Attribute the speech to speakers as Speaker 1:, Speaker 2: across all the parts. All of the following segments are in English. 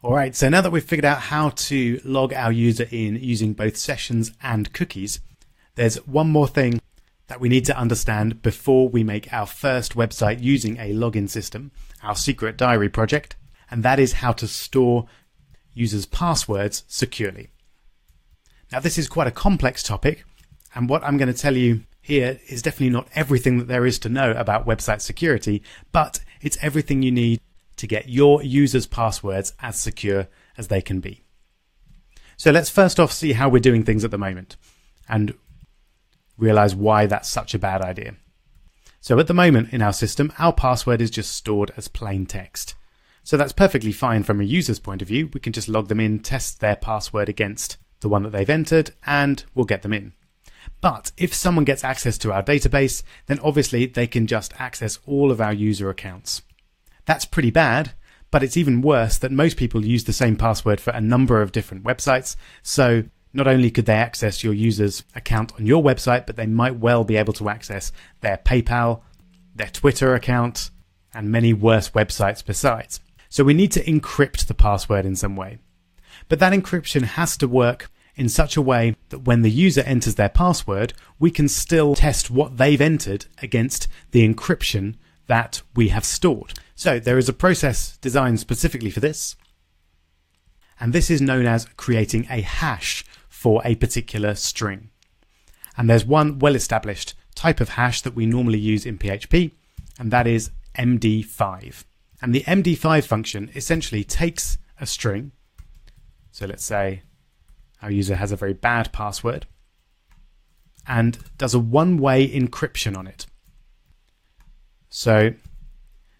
Speaker 1: Alright, so now that we've figured out how to log our user in using both sessions and cookies, there's one more thing that we need to understand before we make our first website using a login system, our secret diary project, and that is how to store users' passwords securely. Now this is quite a complex topic, and what I'm going to tell you here is definitely not everything that there is to know about website security, but it's everything you need to get your users' passwords as secure as they can be. So let's first off see how we're doing things at the moment and realize why that's such a bad idea. So at the moment in our system, our password is just stored as plain text. So that's perfectly fine from a user's point of view. We can just log them in, test their password against the one that they've entered, and we'll get them in. But if someone gets access to our database, then obviously they can just access all of our user accounts. That's pretty bad, but it's even worse that most people use the same password for a number of different websites. So not only could they access your user's account on your website, but they might well be able to access their PayPal, their Twitter account, and many worse websites besides. So we need to encrypt the password in some way. But that encryption has to work in such a way that when the user enters their password, we can still test what they've entered against the encryption that we have stored. So there is a process designed specifically for this, and this is known as creating a hash for a particular string. And there's one well-established type of hash that we normally use in PHP, and that is MD5. And the MD5 function essentially takes a string. So let's say our user has a very bad password and does a one-way encryption on it. So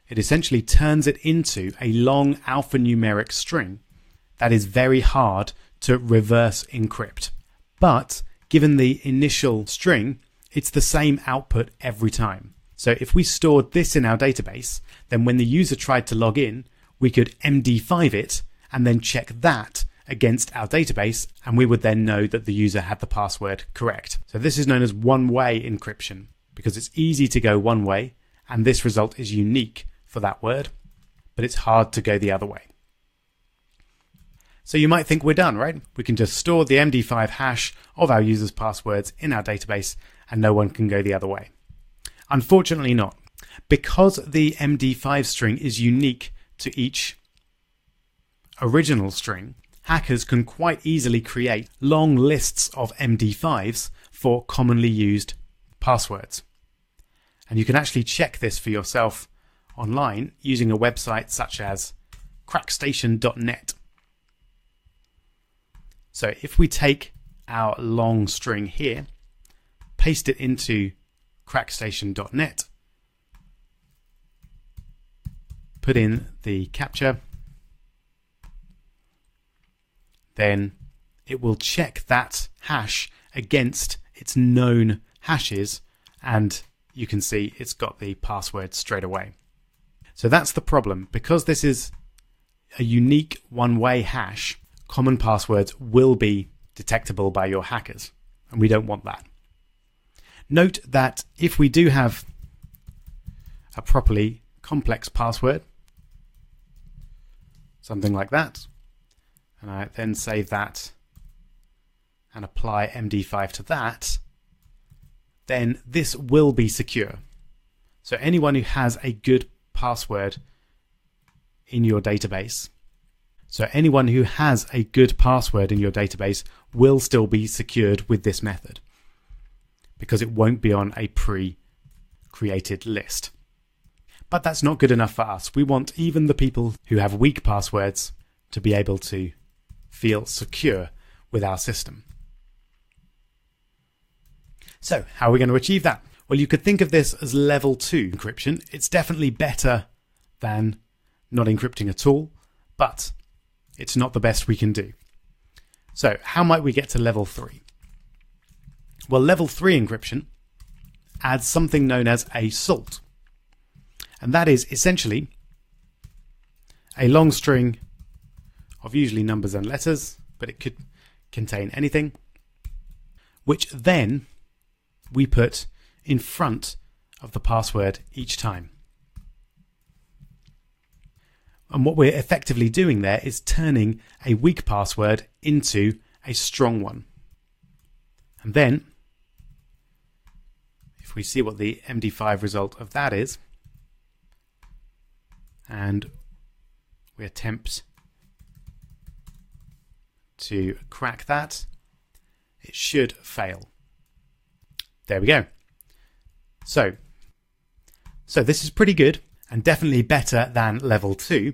Speaker 1: it essentially turns it into a long alphanumeric string that is very hard to reverse encrypt. But given the initial string, it's the same output every time. So if we stored this in our database, then when the user tried to log in, we could MD5 it and then check that against our database, and we would then know that the user had the password correct. So this is known as one-way encryption because it's easy to go one way, and this result is unique for that word, but it's hard to go the other way. So you might think we're done, right? We can just store the MD5 hash of our users' passwords in our database and no one can go the other way. Unfortunately not. Because the MD5 string is unique to each original string, hackers can quite easily create long lists of MD5s for commonly used passwords. And you can actually check this for yourself online using a website such as crackstation.net. So if we take our long string here, paste it into crackstation.net, put in the captcha, then it will check that hash against its known hashes, and you can see it's got the password straight away. So that's the problem. Because this is a unique one-way hash, common passwords will be detectable by your hackers, and we don't want that. Note that if we do have a properly complex password, something like that, and I then save that and apply MD5 to that, then this will be secure. So anyone who has a good password in your database, will still be secured with this method because it won't be on a pre-created list. But that's not good enough for us. We want even the people who have weak passwords to be able to feel secure with our system. So how are we going to achieve that? Well, you could think of this as level 2 encryption. It's definitely better than not encrypting at all, but it's not the best we can do. So how might we get to level 3? Well, level 3 encryption adds something known as a salt. And that is essentially a long string of usually numbers and letters, but it could contain anything, which then we put in front of the password each time. And what we're effectively doing there is turning a weak password into a strong one. And then, if we see what the MD5 result of that is, and we attempt to crack that, it should fail. There we go. So this is pretty good and definitely better than level 2,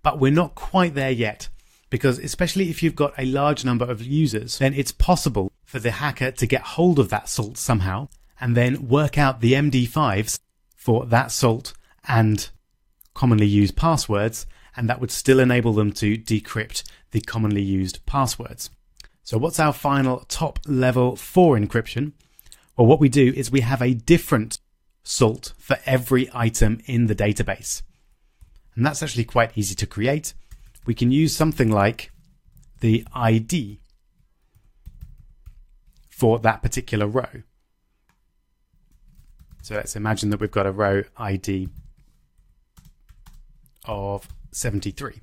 Speaker 1: but we're not quite there yet, because especially if you've got a large number of users, then it's possible for the hacker to get hold of that salt somehow and then work out the MD5s for that salt and commonly used passwords, and that would still enable them to decrypt the commonly used passwords. So what's our final top level 4 encryption? Well, what we do is we have a different salt for every item in the database. And that's actually quite easy to create. We can use something like the ID for that particular row. So let's imagine that we've got a row ID of 73.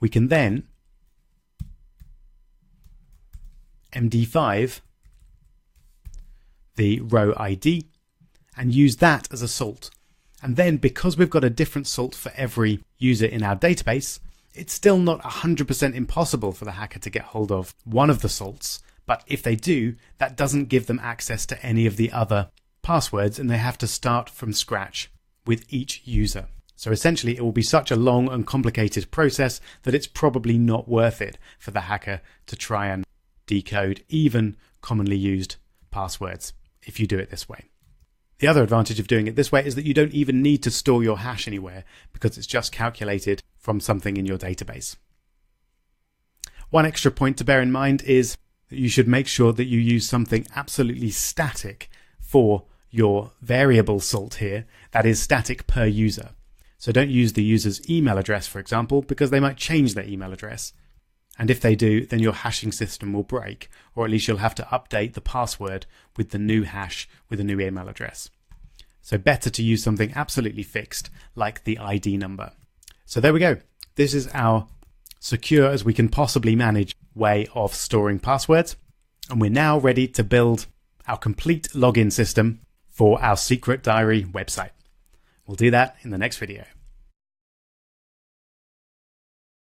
Speaker 1: We can then MD5 the row ID and use that as a salt. And then because we've got a different salt for every user in our database, it's still not 100% impossible for the hacker to get hold of one of the salts. But if they do, that doesn't give them access to any of the other passwords, and they have to start from scratch with each user. So essentially, it will be such a long and complicated process that it's probably not worth it for the hacker to try and decode even commonly used passwords if you do it this way. The other advantage of doing it this way is that you don't even need to store your hash anywhere, because it's just calculated from something in your database. One extra point to bear in mind is that you should make sure that you use something absolutely static for your variable salt here, that is static per user. So don't use the user's email address, for example, because they might change their email address. And if they do, then your hashing system will break, or at least you'll have to update the password with the new hash with a new email address. So better to use something absolutely fixed, like the ID number. So there we go. This is our secure as we can possibly manage way of storing passwords. And we're now ready to build our complete login system for our secret diary website. We'll do that in the next video.